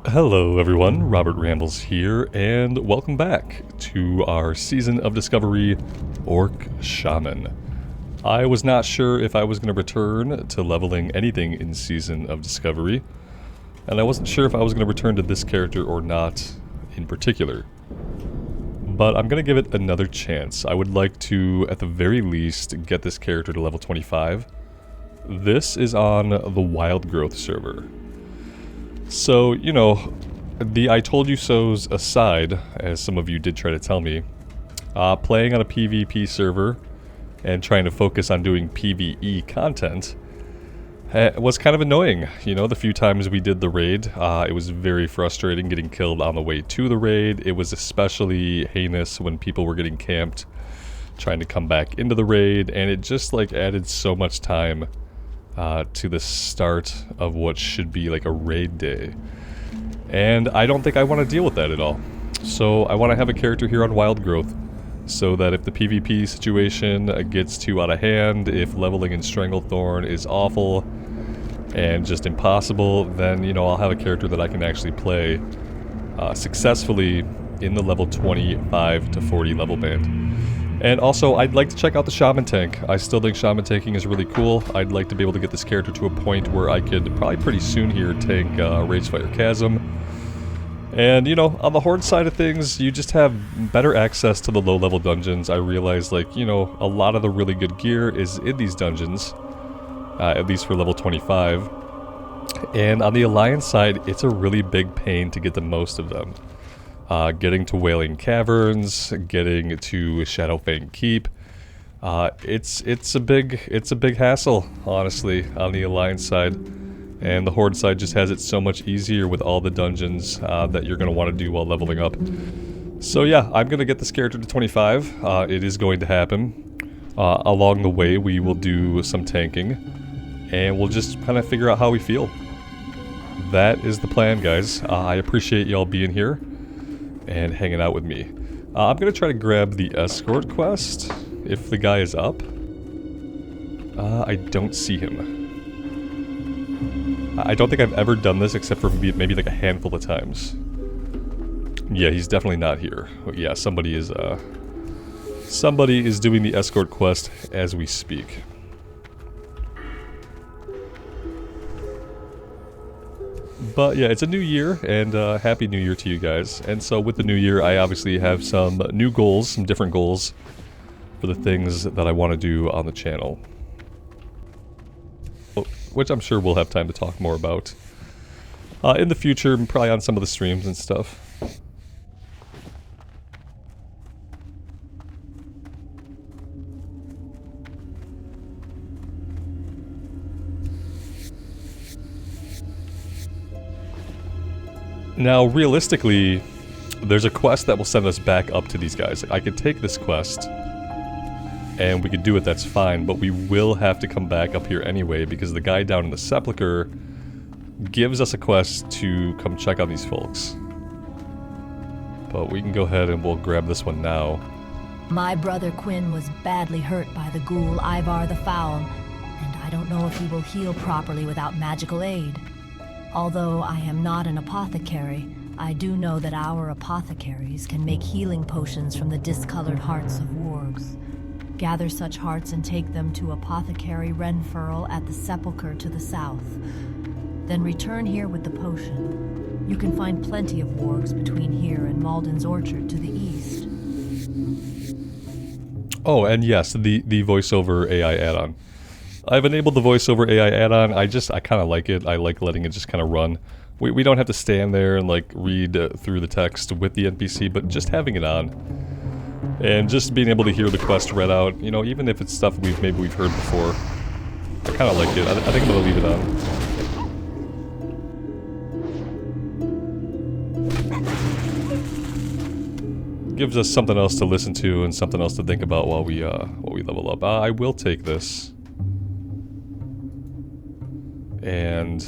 Hello everyone, Robert Rambles here, and welcome back to our Season of Discovery Orc Shaman. I was not sure if I was going to return to leveling anything in Season of Discovery, and I wasn't sure if I was going to return to this character or not in particular. But I'm going to give it another chance. I would like to, at the very least, get this character to level 25. This is on the Wild Growth server. So, you know, the I told you so's aside, as some of you did try to tell me, playing on a PvP server and trying to focus on doing PvE content was kind of annoying. You know, the few times we did the raid, it was very frustrating getting killed on the way to the raid. It was especially heinous when people were getting camped trying to come back into the raid, and it just like added so much time to the start of what should be like a raid day. And I don't think I want to deal with that at all. So I want to have a character here on Wild Growth so that if the PvP situation gets too out of hand, if leveling in Stranglethorn is awful and just impossible, then, you know, I'll have a character that I can actually play successfully in the level 25 to 40 level band. And also, I'd like to check out the Shaman tank. I still think Shaman tanking is really cool. I'd like to be able to get this character to a point where I could probably pretty soon here tank Ragefire Chasm. And, you know, on the Horde side of things, you just have better access to the low-level dungeons. I realize, like, you know, a lot of the really good gear is in these dungeons, at least for level 25. And on the Alliance side, it's a really big pain to get the most of them. Getting to Wailing Caverns, getting to Shadowfang Keep, it's a big hassle, honestly, on the Alliance side, and the Horde side just has it so much easier with all the dungeons that you're going to want to do while leveling up. So yeah, I'm going to get this character to 25. It is going to happen. Along the way, we will do some tanking, and we'll just kind of figure out how we feel. That is the plan, guys. I appreciate y'all being here and hanging out with me. I'm gonna try to grab the escort quest, if the guy is up. I don't see him. I don't think I've ever done this except for maybe like a handful of times. Yeah, he's definitely not here. Yeah, somebody is doing the escort quest as we speak. But yeah, it's a new year, and Happy New Year to you guys. And so with the new year, I obviously have some new goals, some different goals for the things that I want to do on the channel. Which I'm sure we'll have time to talk more about in the future, probably on some of the streams and stuff. Now, realistically, there's a quest that will send us back up to these guys. I could take this quest, and we could do it, that's fine, but we will have to come back up here anyway, because the guy down in the Sepulchre gives us a quest to come check on these folks. But we can go ahead and we'll grab this one now. My brother Quinn was badly hurt by the ghoul Ivar the Foul, and I don't know if he will heal properly without magical aid. Although I am not an apothecary, I do know that our apothecaries can make healing potions from the discolored hearts of wargs. Gather such hearts and take them to Apothecary Renfurl at the Sepulchre to the south. Then return here with the potion. You can find plenty of wargs between here and Malden's Orchard to the east. Oh, and yes, the voiceover AI add-on. I've enabled the voiceover AI add-on. I kind of like it. I like letting it just kind of run. We don't have to stand there and like read through the text with the NPC, but just having it on. And just being able to hear the quest read out, you know, even if it's stuff maybe we've heard before. I kind of like it. I think I'm going to leave it on. Gives us something else to listen to and something else to think about while we level up. I will take this. And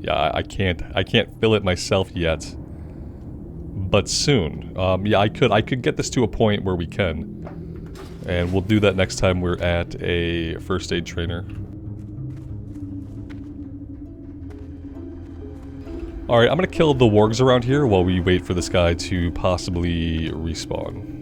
yeah, I can't fill it myself yet, but soon. Yeah, I could get this to a point where we can, and we'll do that next time we're at a first aid trainer. Alright, I'm gonna kill the wargs around here while we wait for this guy to possibly respawn.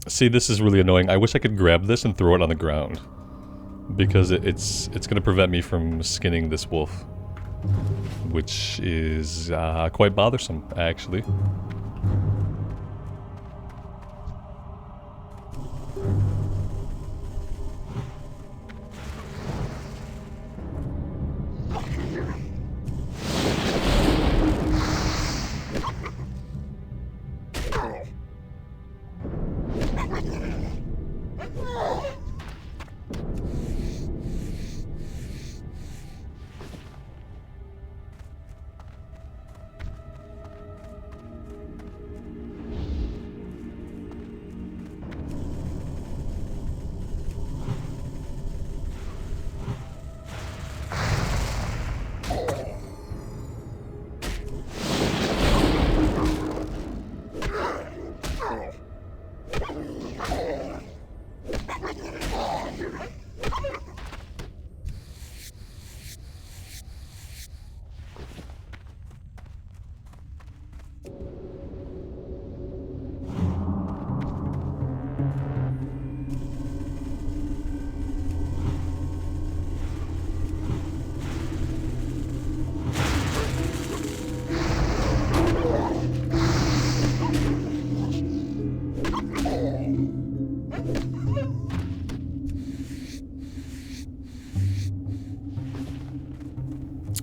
See, this is really annoying. I wish I could grab this and throw it on the ground. Because it's going to prevent me from skinning this wolf. Which is quite bothersome, actually.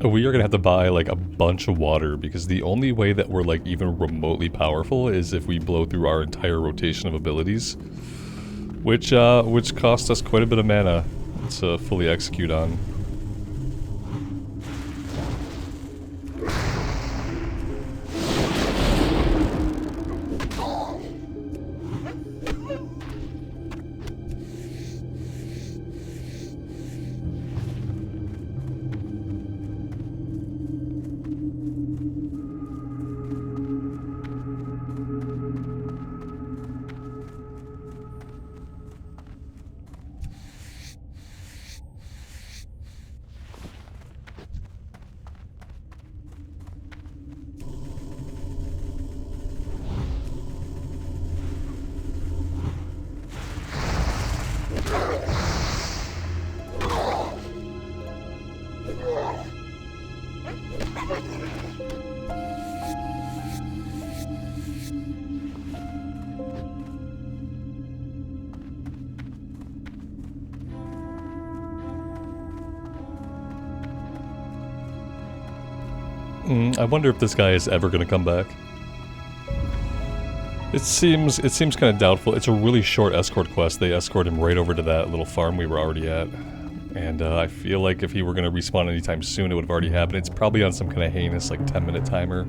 We are gonna have to buy like a bunch of water because the only way that we're like even remotely powerful is if we blow through our entire rotation of abilities, which costs us quite a bit of mana to fully execute on. I wonder if this guy is ever going to come back. It seems kind of doubtful. It's a really short escort quest. They escort him right over to that little farm we were already at. And I feel like if he were going to respawn anytime soon, it would have already happened. It's probably on some kind of heinous, like, 10-minute timer.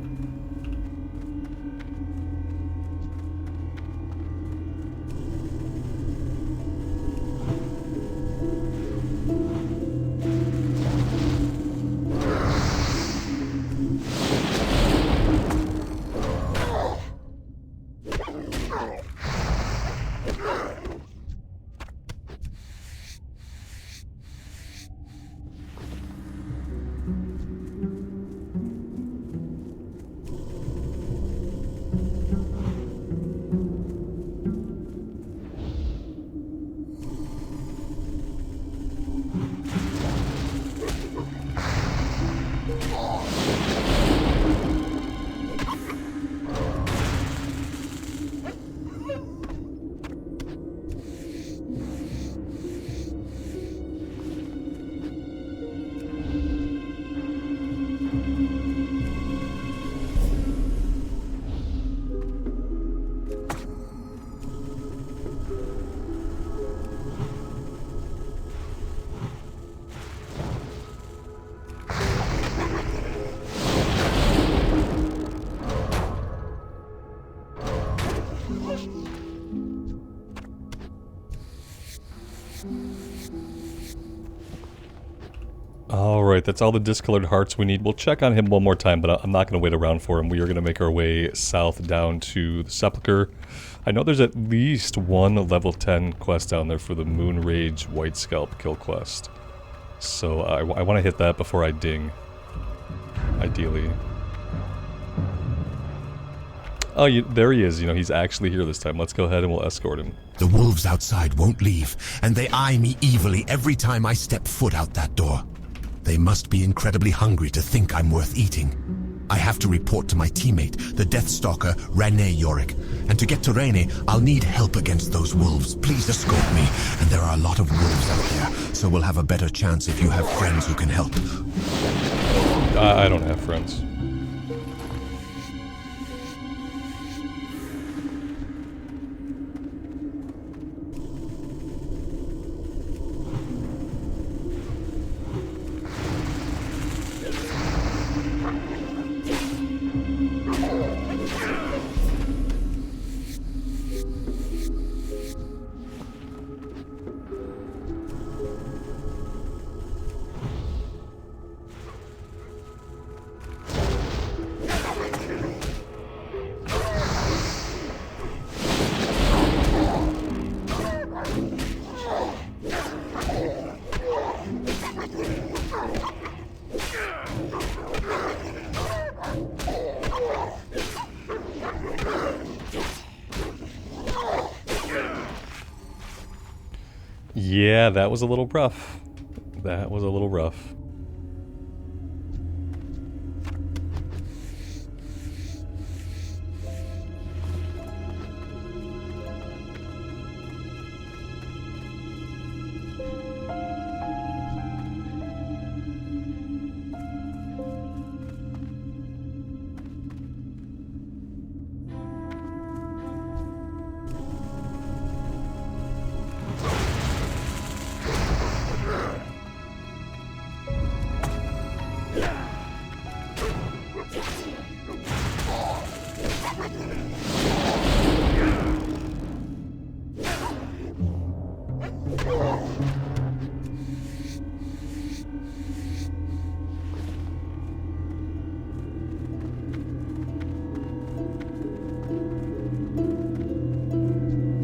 Alright, that's all the discolored hearts we need. We'll check on him one more time, but I'm not going to wait around for him. We are going to make our way south down to the Sepulchre. I know there's at least one level 10 quest down there for the Moonrage White Scalp kill quest. So I want to hit that before I ding. Ideally. Oh, there he is. You know, he's actually here this time. Let's go ahead and we'll escort him. The wolves outside won't leave, and they eye me evilly every time I step foot out that door. They must be incredibly hungry to think I'm worth eating. I have to report to my teammate, the Deathstalker, Rene Yorick. And to get to Rene, I'll need help against those wolves. Please escort me. And there are a lot of wolves out here, so we'll have a better chance if you have friends who can help. I don't have friends. Yeah, that was a little rough. That was a little rough.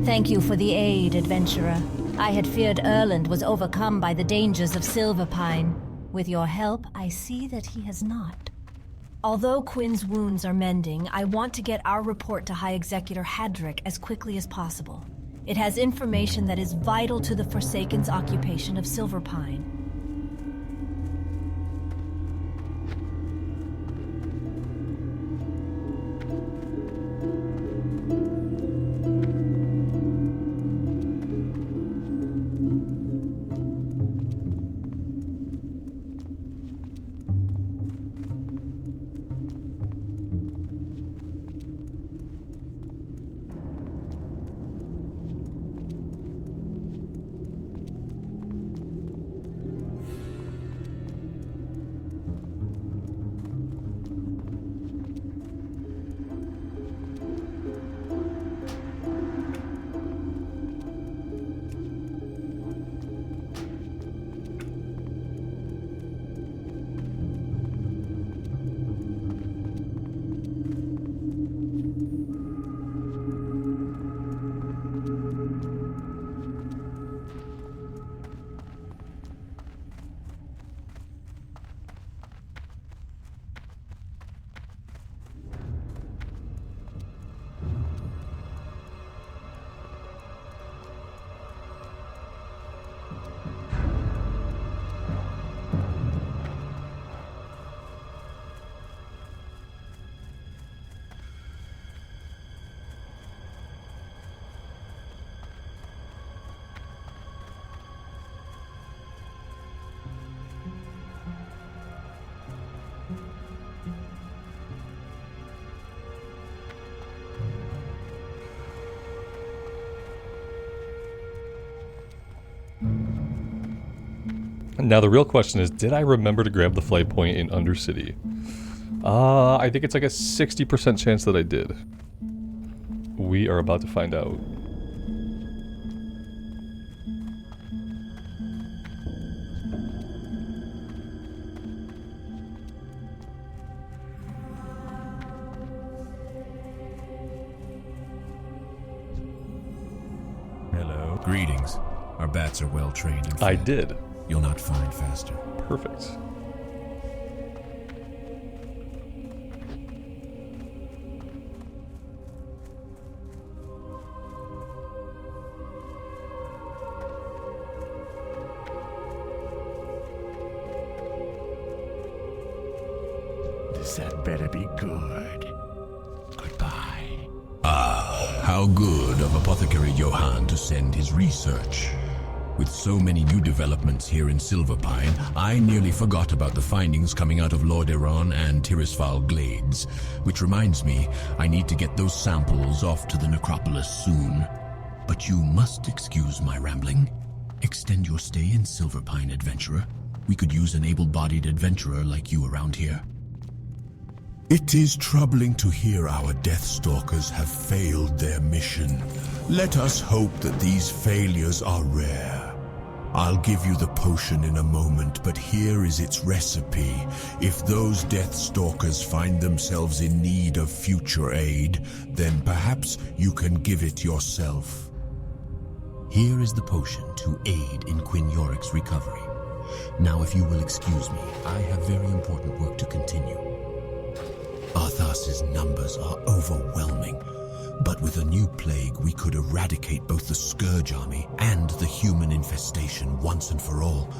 Thank you for the aid, adventurer. I had feared Erland was overcome by the dangers of Silverpine. With your help, I see that he has not. Although Quinn's wounds are mending, I want to get our report to High Executor Hadrick as quickly as possible. It has information that is vital to the Forsaken's occupation of Silverpine. Now the real question is, did I remember to grab the flight point in Undercity? I think it's like a 60% chance that I did. We are about to find out. Greetings. Our bats are well trained and I fed. did. You'll not find faster. Perfect. That better be good. Goodbye. Ah, how good of Apothecary Johann to send his research. With so many new developments here in Silverpine, I nearly forgot about the findings coming out of Lordaeron and Tirisfal Glades. Which reminds me, I need to get those samples off to the necropolis soon. But you must excuse my rambling. Extend your stay in Silverpine, adventurer. We could use an able-bodied adventurer like you around here. It is troubling to hear our Deathstalkers have failed their mission. Let us hope that these failures are rare. I'll give you the potion in a moment, but here is its recipe. If those Deathstalkers find themselves in need of future aid, then perhaps you can give it yourself. Here is the potion to aid in Quinn Yorick's recovery. Now, if you will excuse me, I have very important work to continue. Arthas's numbers are overwhelming, but with a new plague we could eradicate both the Scourge army and the human infestation once and for all.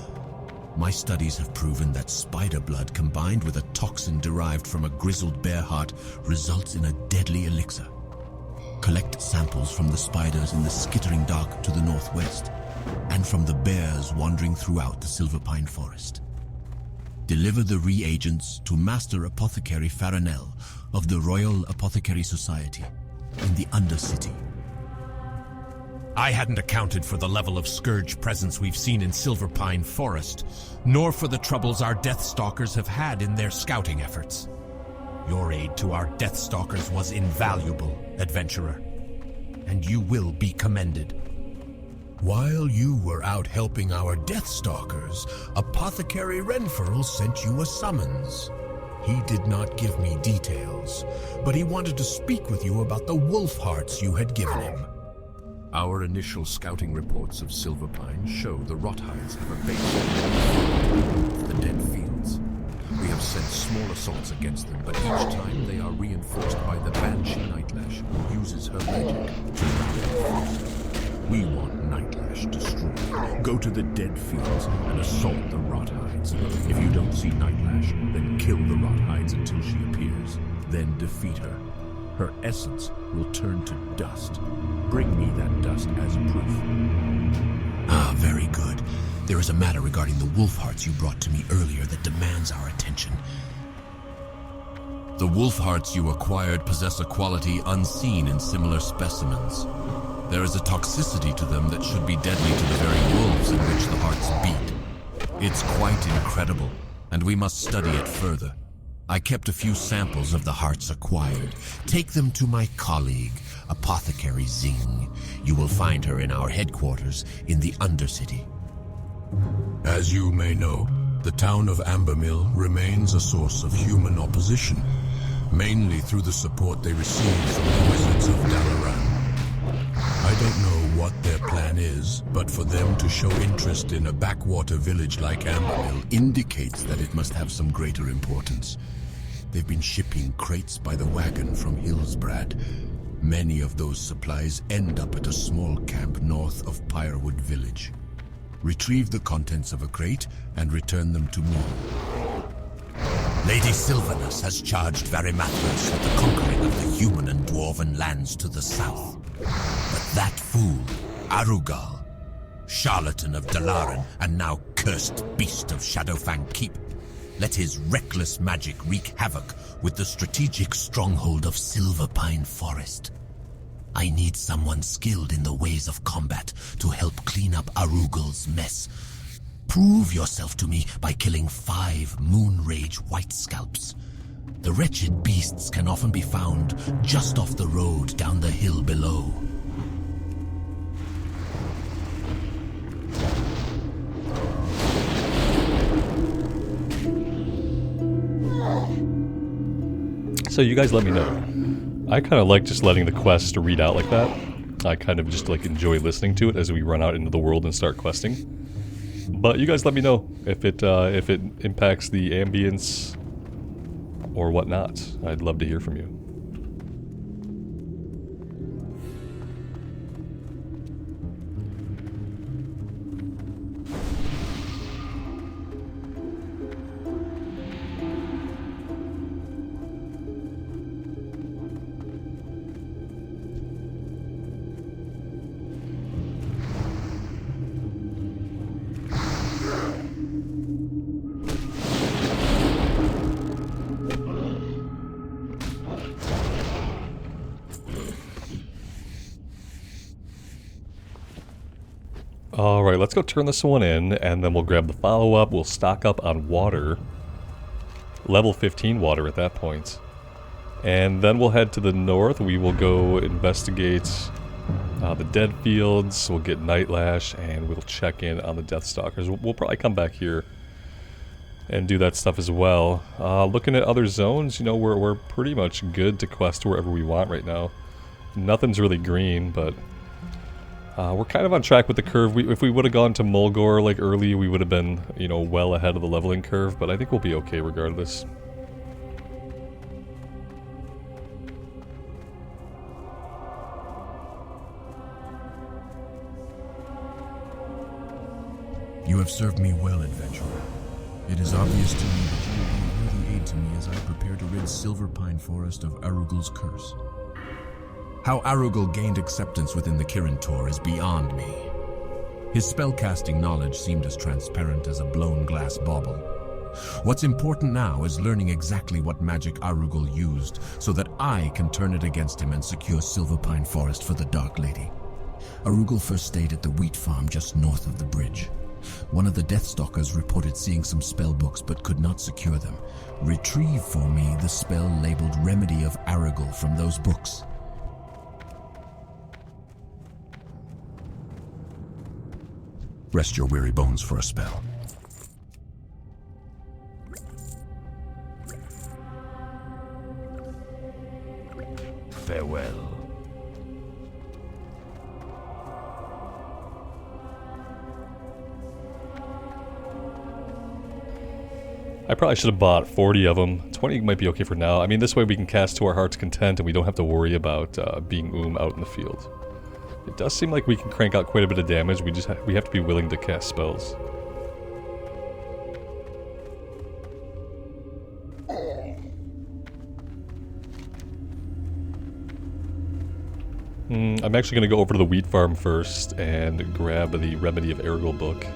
My studies have proven that spider blood combined with a toxin derived from a grizzled bear heart results in a deadly elixir. Collect samples from the spiders in the skittering dark to the northwest, and from the bears wandering throughout the Silverpine forest. Deliver the reagents to Master Apothecary Farinell of the Royal Apothecary Society in the Undercity. I hadn't accounted for the level of Scourge presence we've seen in Silverpine Forest, nor for the troubles our Deathstalkers have had in their scouting efforts. Your aid to our Deathstalkers was invaluable, adventurer, and you will be commended. While you were out helping our Deathstalkers, Apothecary Renferl sent you a summons. He did not give me details, but he wanted to speak with you about the wolf hearts you had given him. Our initial scouting reports of Silverpine show the Rothides have a base in the dead fields. We have sent small assaults against them, but each time they are reinforced by the Banshee Nightlash, who uses her magic to rally. We want Nightlash destroyed. Go to the dead fields and assault the Rothides. If you don't see Nightlash, then kill the Rothides until she appears. Then defeat her. Her essence will turn to dust. Bring me that dust as proof. Ah, very good. There is a matter regarding the wolf hearts you brought to me earlier that demands our attention. The wolf hearts you acquired possess a quality unseen in similar specimens. There is a toxicity to them that should be deadly to the very wolves in which the hearts beat. It's quite incredible, and we must study it further. I kept a few samples of the hearts acquired. Take them to my colleague, Apothecary Zing. You will find her in our headquarters in the Undercity. As you may know, the town of Ambermill remains a source of human opposition, mainly through the support they receive from the Wizards of Dalaran. I don't know what their plan is, but for them to show interest in a backwater village like Ambermill indicates that it must have some greater importance. They've been shipping crates by the wagon from Hillsbrad. Many of those supplies end up at a small camp north of Pyrewood Village. Retrieve the contents of a crate and return them to me. Lady Sylvanus has charged Varimathras with the conquering of the human and dwarven lands to the south. But that fool, Arugal, charlatan of Dalaran and now cursed beast of Shadowfang Keep, let his reckless magic wreak havoc with the strategic stronghold of Silverpine Forest. I need someone skilled in the ways of combat to help clean up Arugal's mess. Prove yourself to me by killing 5 Moonrage White Scalps. The wretched beasts can often be found just off the road down the hill below. So you guys let me know. I kind of like just letting the quest read out like that. I kind of just like enjoy listening to it as we run out into the world and start questing. But you guys let me know if it impacts the ambience or whatnot. I'd love to hear from you. Alright, let's go turn this one in, and then we'll grab the follow-up. We'll stock up on water. Level 15 water at that point. And then we'll head to the north. We will go investigate the dead fields. We'll get Nightlash, and we'll check in on the Deathstalkers. We'll probably come back here and do that stuff as well. Looking at other zones, you know, we're pretty much good to quest wherever we want right now. Nothing's really green, but we're kind of on track with the curve. If we would have gone to Mulgore like early, we would have been, you know, well ahead of the leveling curve, but I think we'll be okay regardless. You have served me well, adventurer. It is obvious to me that you will be a worthy aid to me as I prepare to rid Silverpine Forest of Arugul's curse. How Arugul gained acceptance within the Kirin Tor is beyond me. His spellcasting knowledge seemed as transparent as a blown glass bauble. What's important now is learning exactly what magic Arugul used so that I can turn it against him and secure Silverpine Forest for the Dark Lady. Arugul first stayed at the wheat farm just north of the bridge. One of the Deathstalkers reported seeing some spell books but could not secure them. Retrieve for me the spell labeled Remedy of Arugul from those books. Rest your weary bones for a spell. Farewell. I probably should have bought 40 of them. 20 might be okay for now. I mean, this way we can cast to our heart's content and we don't have to worry about being out in the field. It does seem like we can crank out quite a bit of damage. We have to be willing to cast spells. I'm actually going to go over to the wheat farm first and grab the Remedy of Arugul book.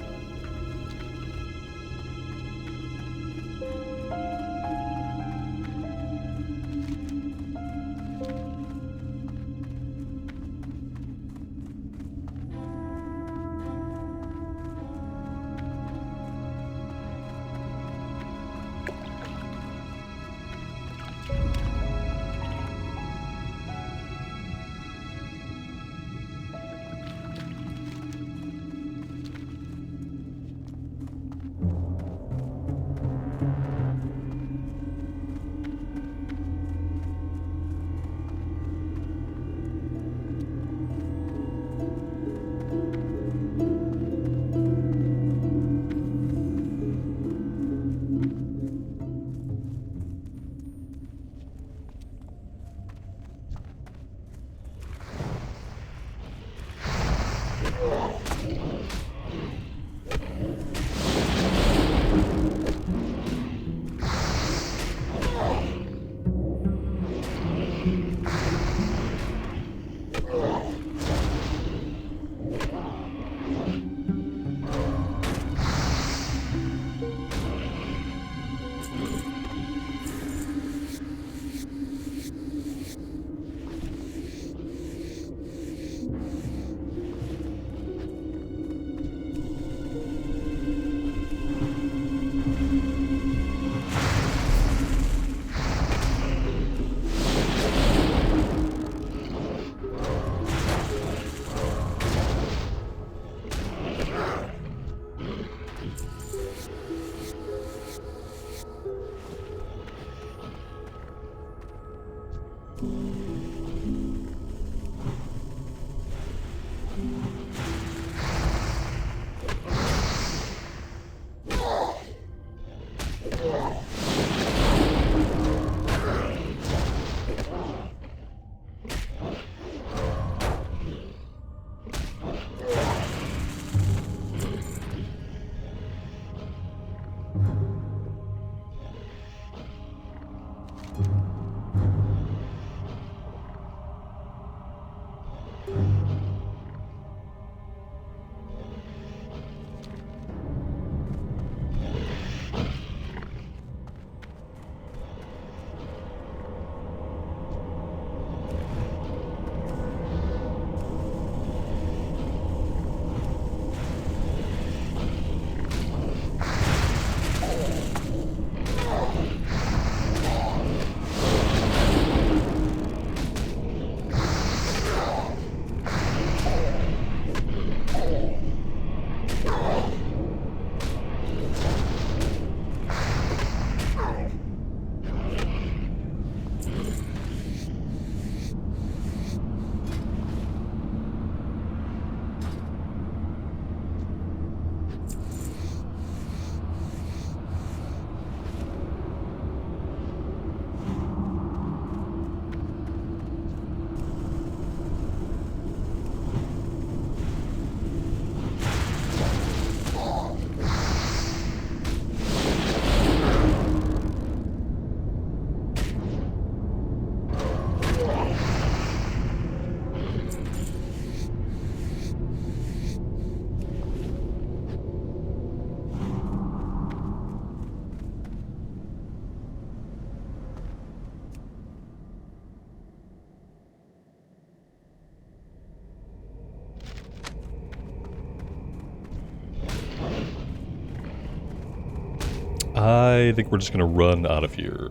I think we're just gonna run out of here.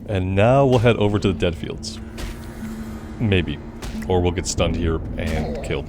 And now we'll head over to the dead fields. Maybe. Or we'll get stunned here and killed.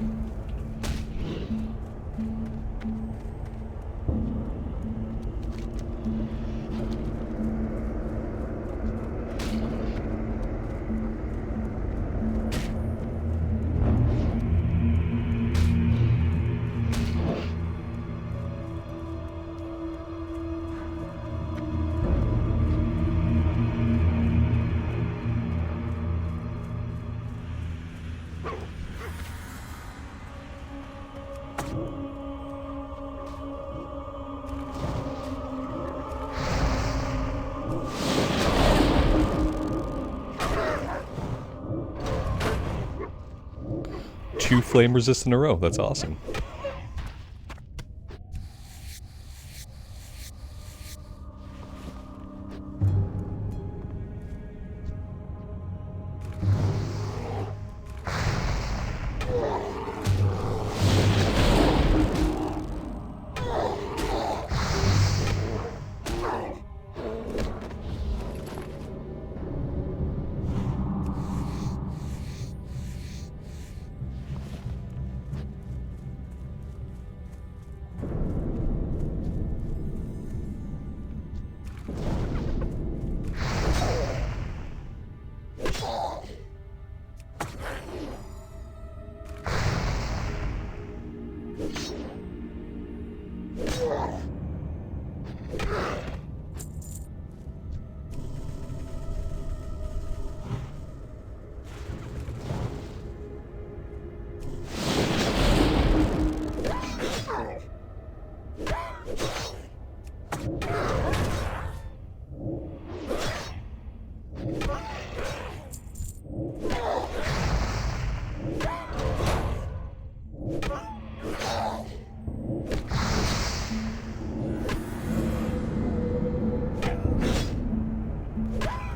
Two flame resist in a row. That's awesome.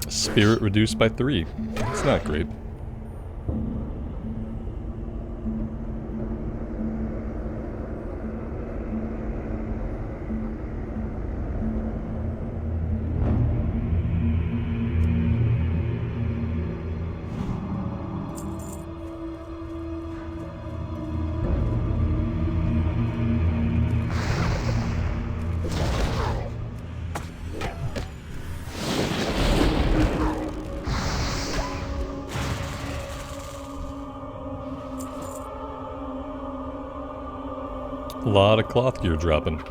Spirit reduced by 3. That's not great. A lot of cloth gear dropping.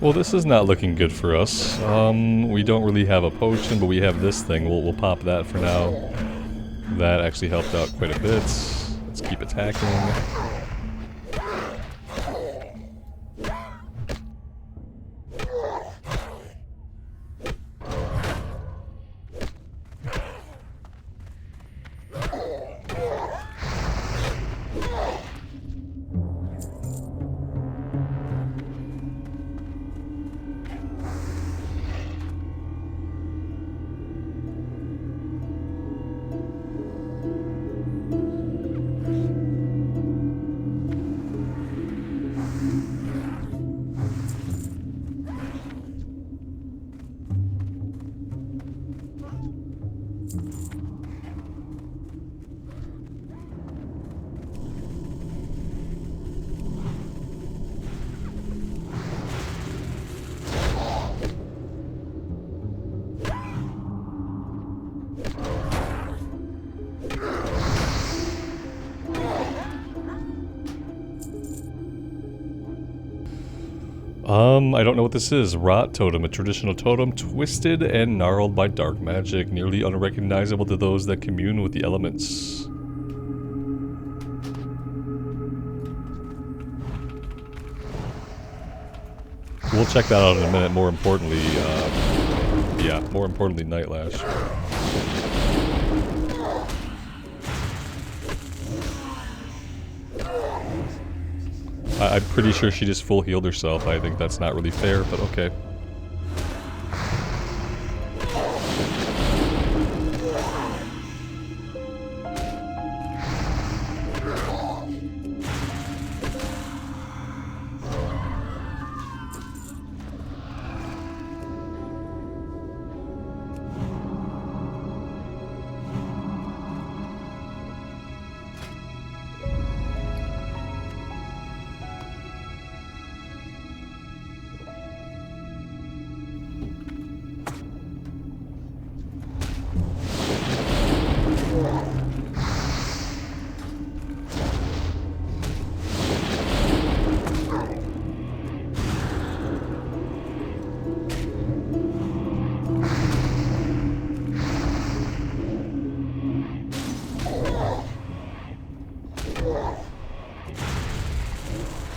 Well, this is not looking good for us. We don't really have a potion, but we have this thing. We'll pop that for now. That actually helped out quite a bit. Let's keep attacking. I don't know what this is. Rot Totem, a traditional totem twisted and gnarled by dark magic, nearly unrecognizable to those that commune with the elements. We'll check that out in a minute. More importantly, more importantly, Nightlash. I'm pretty sure she just full healed herself. I think that's not really fair, but okay.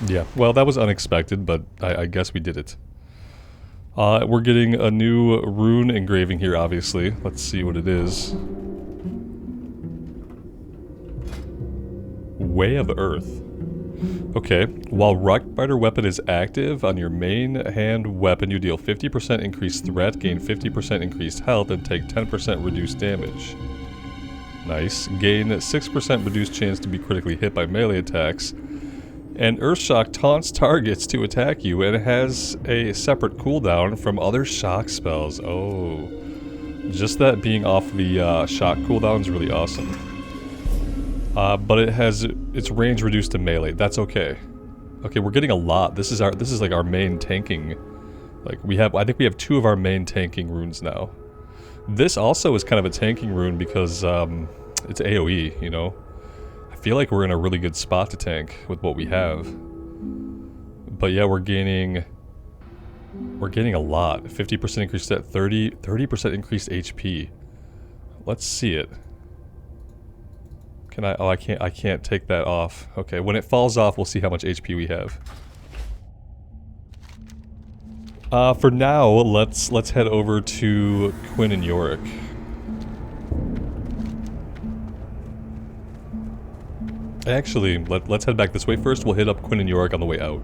Yeah, well, that was unexpected, but I guess we did it. We're getting a new rune engraving here, obviously. Let's see what it is. Way of Earth. Okay, while Rockbiter weapon is active, on your main hand weapon you deal 50% increased threat, gain 50% increased health, and take 10% reduced damage. Nice. Gain 6% reduced chance to be critically hit by melee attacks. And Earthshock taunts targets to attack you and has a separate cooldown from other shock spells. Oh. Just that being off the shock cooldown is really awesome. But it has its range reduced to melee. That's okay. Okay, we're getting a lot. This is like our main tanking. Like I think we have 2 of our main tanking runes now. This also is kind of a tanking rune because it's AoE, you know. I feel like we're in a really good spot to tank with what we have. But yeah, we're gaining a lot. 50% increased at 30% increased HP. Let's see it. Can I? Oh, I can't take that off. Okay, when it falls off, we'll see how much HP we have. For now, let's head over to Quinn and Yorick. Actually, let's head back this way first. We'll hit up Quinn and Yorick on the way out.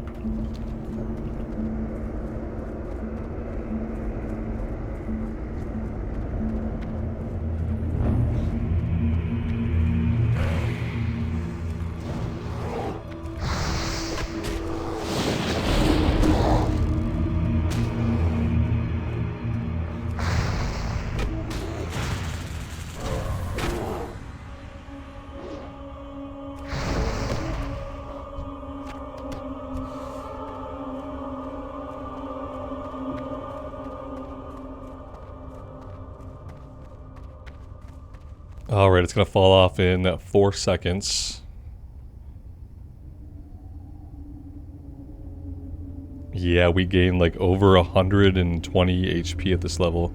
Alright, it's gonna fall off in 4 seconds. Yeah, we gain like over 120 HP at this level.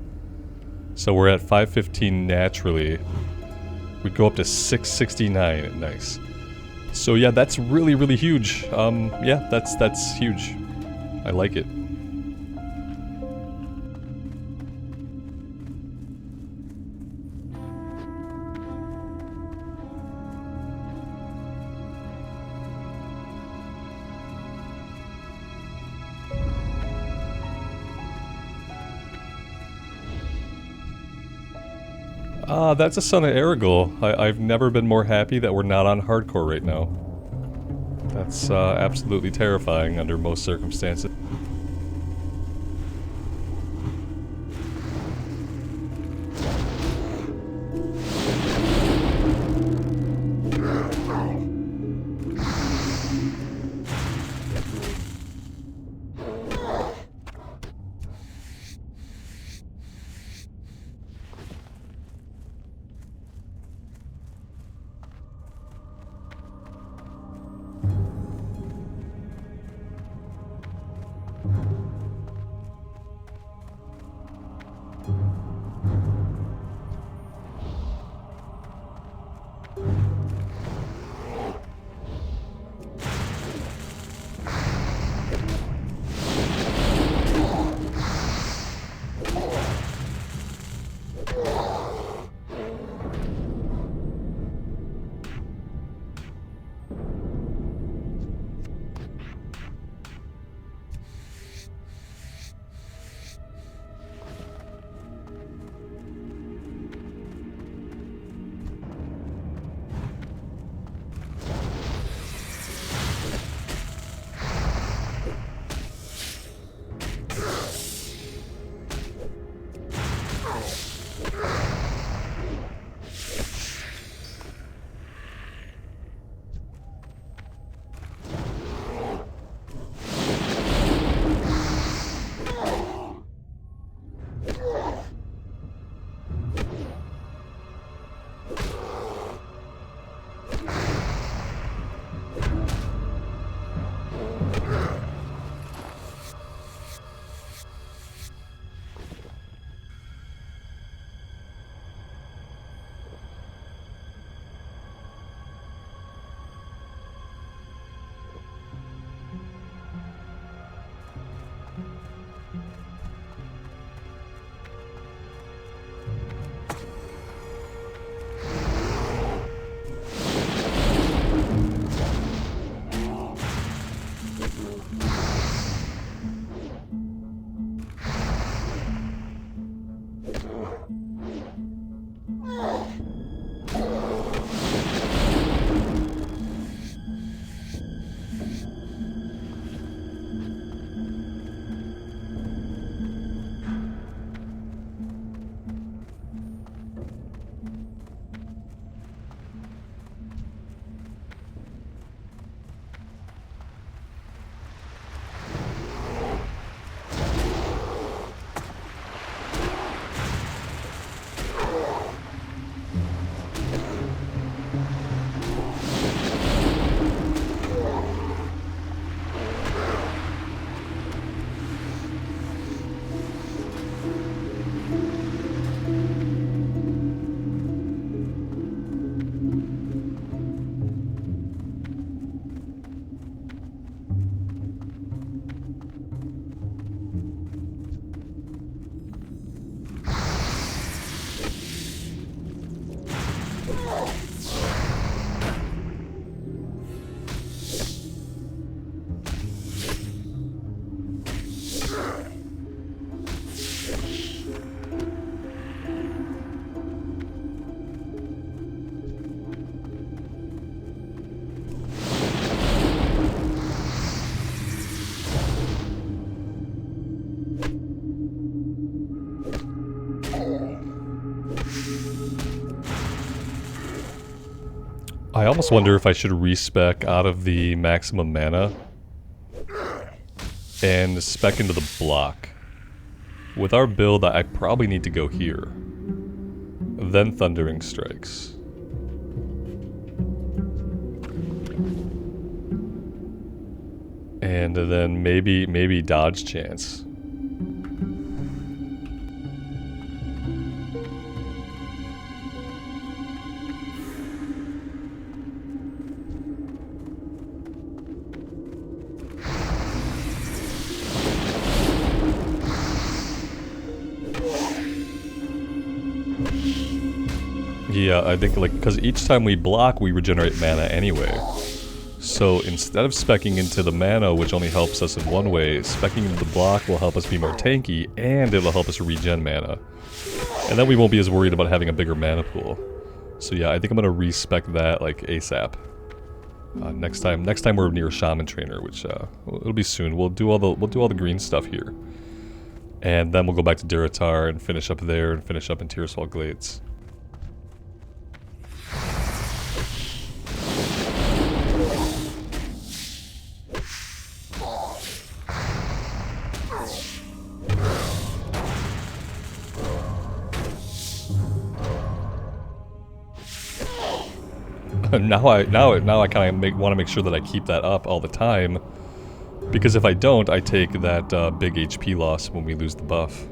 So we're at 515 naturally. We go up to 669. Nice. So yeah, that's really, really huge. Yeah, that's huge. I like it. That's a son of Aragorn. I've never been more happy that we're not on hardcore right now. That's absolutely terrifying under most circumstances. I almost wonder if I should respec out of the maximum mana and spec into the block. With our build, I probably need to go here. Then Thundering Strikes. And then maybe Dodge Chance. Yeah, I think, like, because each time we block, we regenerate mana anyway. So instead of speccing into the mana, which only helps us in one way, speccing into the block will help us be more tanky, and it'll help us regen mana. And then we won't be as worried about having a bigger mana pool. So yeah, I think I'm gonna respec that, like, ASAP. Next time we're near Shaman Trainer, which it'll be soon. We'll do all the green stuff here, and then we'll go back to Duratar and finish up there and finish up in Tearsfall Glades. Now I kind of want to make sure that I keep that up all the time, because if I don't, I take that big HP loss when we lose the buff.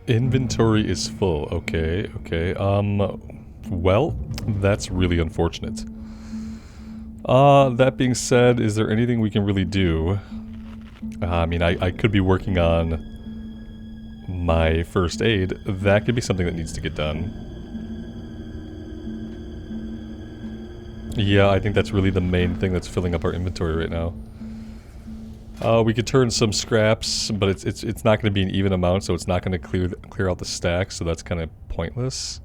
Inventory is full. Okay, okay. Well, that's really unfortunate. That being said, is there anything we can really do? I mean, I could be working on my first aid. That could be something that needs to get done. Yeah, I think that's really the main thing that's filling up our inventory right now. We could turn some scraps, but it's not going to be an even amount, so it's not going to clear out the stack, so that's kind of pointless.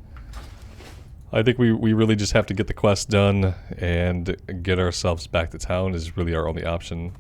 I think we really just have to get the quest done and get ourselves back to town is really our only option.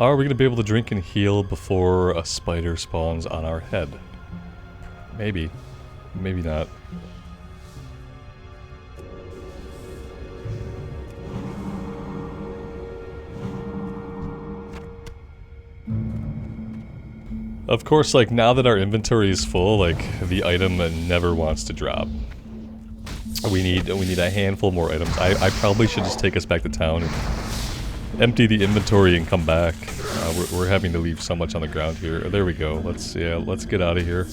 Are we going to be able to drink and heal before a spider spawns on our head? Maybe. Maybe not. Of course, like, now that our inventory is full, like, the item never wants to drop. We need a handful more items. I probably should just take us back to town and empty the inventory and come back. We're having to leave so much on the ground here. There we go. Let's get out of here.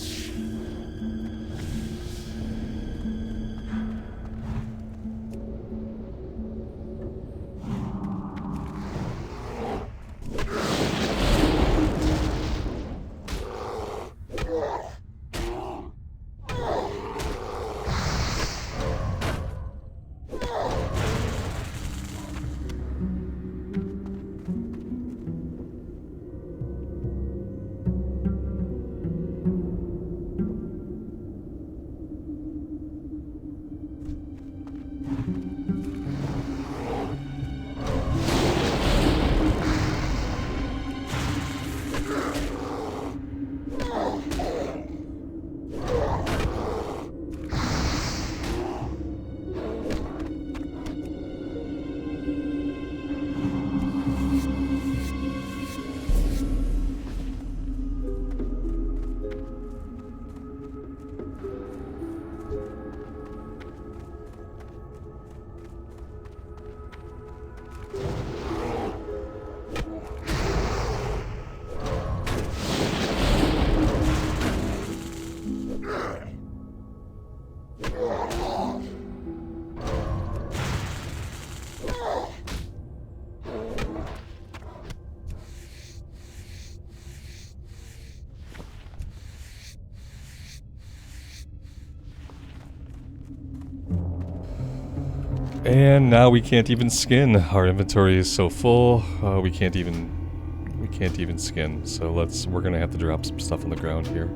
And now we can't even skin. Our inventory is so full, we can't even skin. So we're gonna have to drop some stuff on the ground here.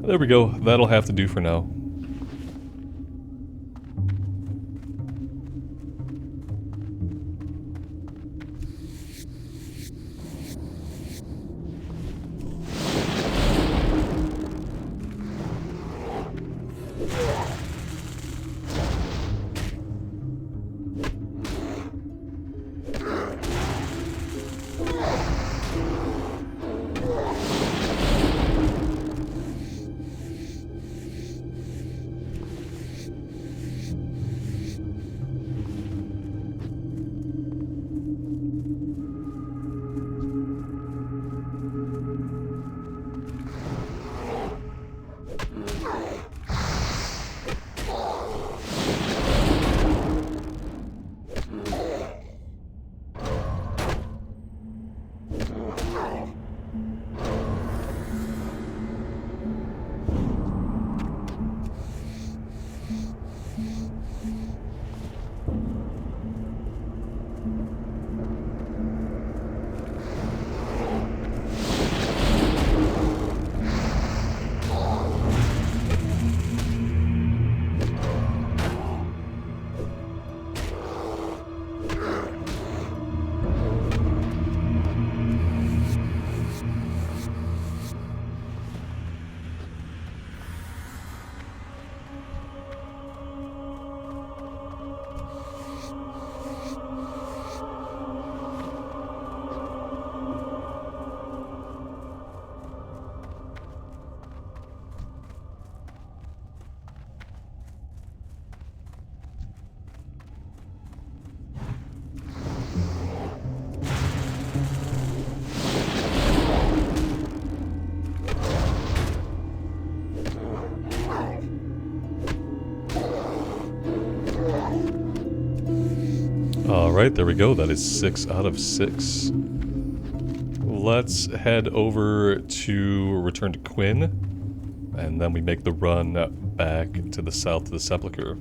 There we go. That'll have to do for now. Alright, there we go. That is 6 out of 6. Let's head over to return to Quinn, and then we make the run back to the south to the Sepulchre.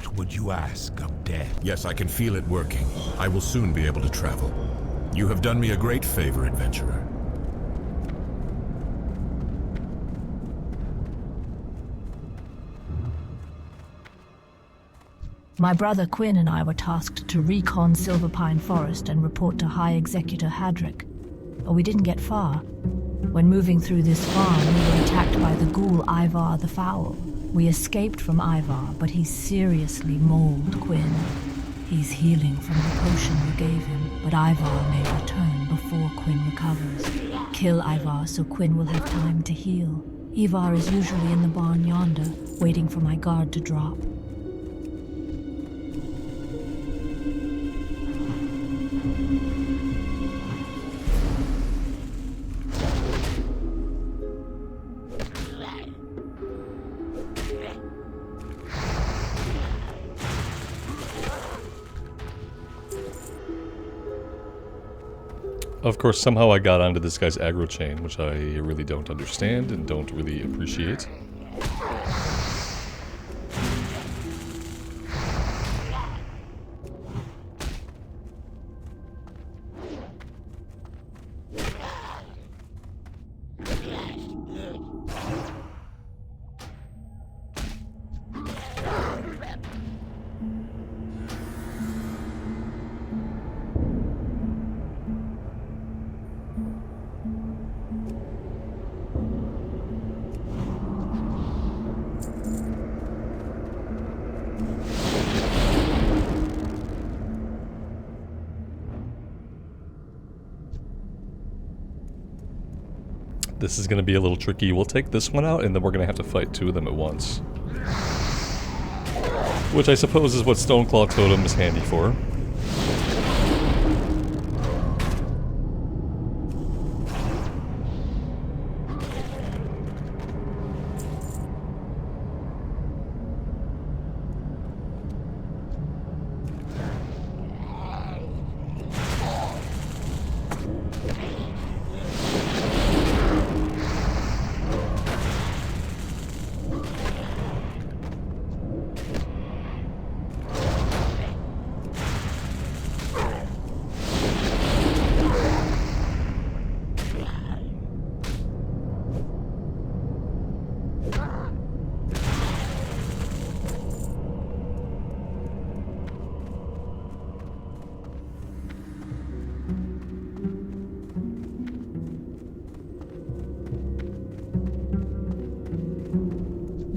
What would you ask of death? Yes, I can feel it working. I will soon be able to travel. You have done me a great favor, adventurer. My brother Quinn and I were tasked to recon Silverpine Forest and report to High Executor Hadrick. But we didn't get far. When moving through this farm, we were attacked by the ghoul Ivar the Foul. We escaped from Ivar, but he seriously mauled Quinn. He's healing from the potion you gave him, but Ivar may return before Quinn recovers. Kill Ivar so Quinn will have time to heal. Ivar is usually in the barn yonder, waiting for my guard to drop. Of course, somehow I got onto this guy's aggro chain, which I really don't understand and don't really appreciate. This is going to be a little tricky. We'll take this one out, and then we're going to have to fight two of them at once. Which I suppose is what Stoneclaw Totem is handy for.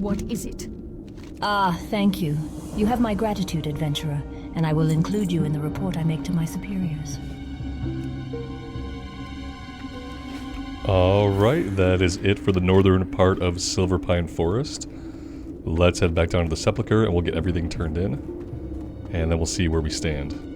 What is it? Ah, thank you. You have my gratitude, adventurer, and I will include you in the report I make to my superiors. Alright, that is it for the northern part of Silverpine Forest. Let's head back down to the Sepulchre and we'll get everything turned in. And then we'll see where we stand.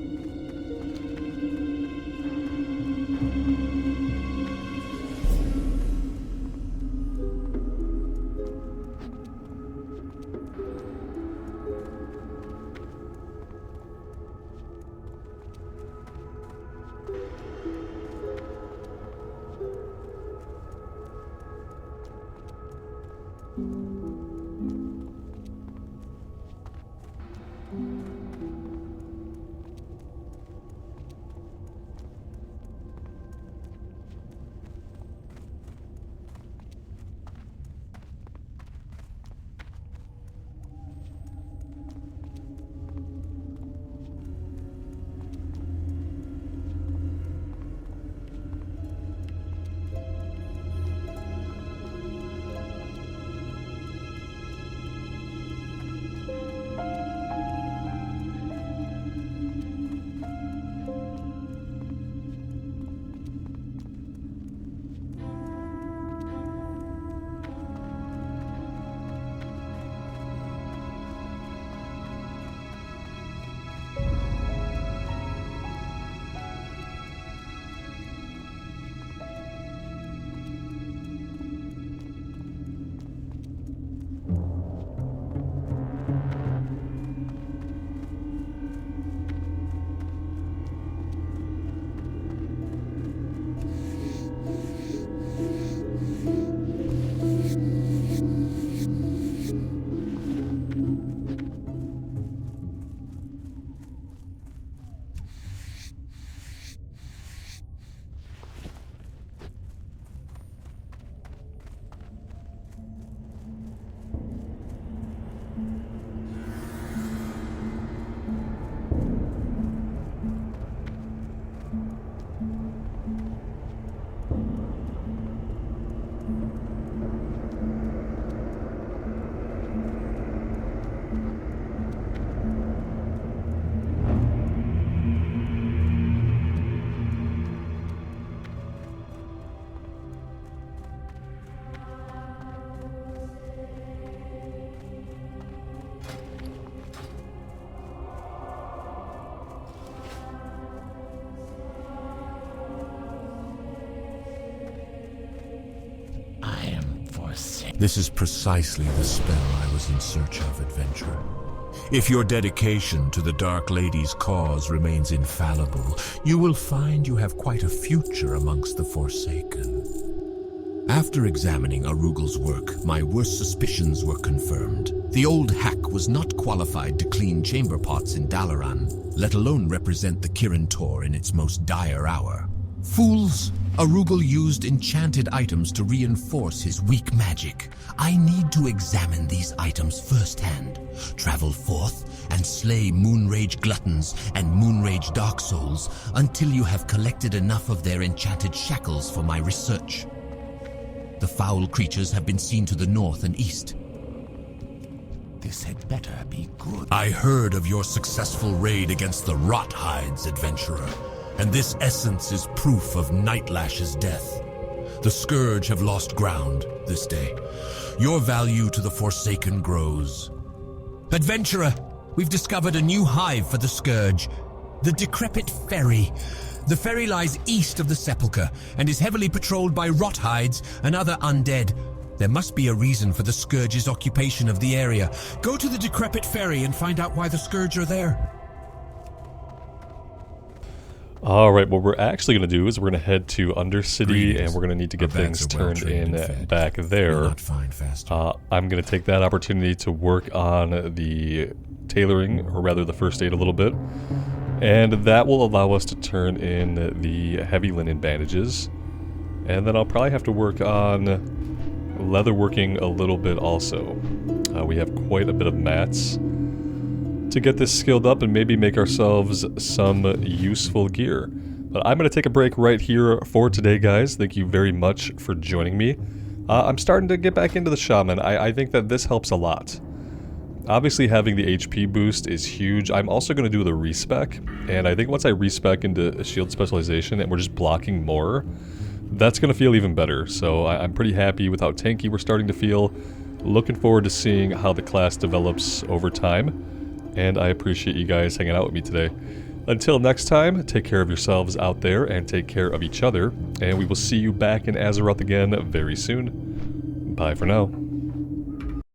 This is precisely the spell I was in search of, adventurer. If your dedication to the Dark Lady's cause remains infallible, you will find you have quite a future amongst the Forsaken. After examining Arugel's work, my worst suspicions were confirmed. The old hack was not qualified to clean chamber pots in Dalaran, let alone represent the Kirin Tor in its most dire hour. Fools! Arugel used enchanted items to reinforce his weak magic. I need to examine these items firsthand, travel forth, and slay Moonrage gluttons and Moonrage dark souls until you have collected enough of their enchanted shackles for my research. The foul creatures have been seen to the north and east. This had better be good. I heard of your successful raid against the Rothides, adventurer. And this essence is proof of Nightlash's death. The Scourge have lost ground this day. Your value to the Forsaken grows. Adventurer, we've discovered a new hive for the Scourge. The Decrepit Ferry. The ferry lies east of the Sepulchre and is heavily patrolled by Rothides and other undead. There must be a reason for the Scourge's occupation of the area. Go to the Decrepit Ferry and find out why the Scourge are there. Alright, what we're actually going to do is we're going to head to Undercity, and we're going to need to get things turned in back there. I'm going to take that opportunity to work on the tailoring, or rather the first aid a little bit. And that will allow us to turn in the heavy linen bandages. And then I'll probably have to work on leatherworking a little bit also. We have quite a bit of mats to get this skilled up and maybe make ourselves some useful gear. But I'm going to take a break right here for today, guys. Thank you very much for joining me. I'm starting to get back into the Shaman. I think that this helps a lot. Obviously, having the HP boost is huge. I'm also going to do the respec, and I think once I respec into shield specialization and we're just blocking more, that's going to feel even better. So I'm pretty happy with how tanky we're starting to feel. Looking forward to seeing how the class develops over time. And I appreciate you guys hanging out with me today. Until next time, take care of yourselves out there and take care of each other. And we will see you back in Azeroth again very soon. Bye for now.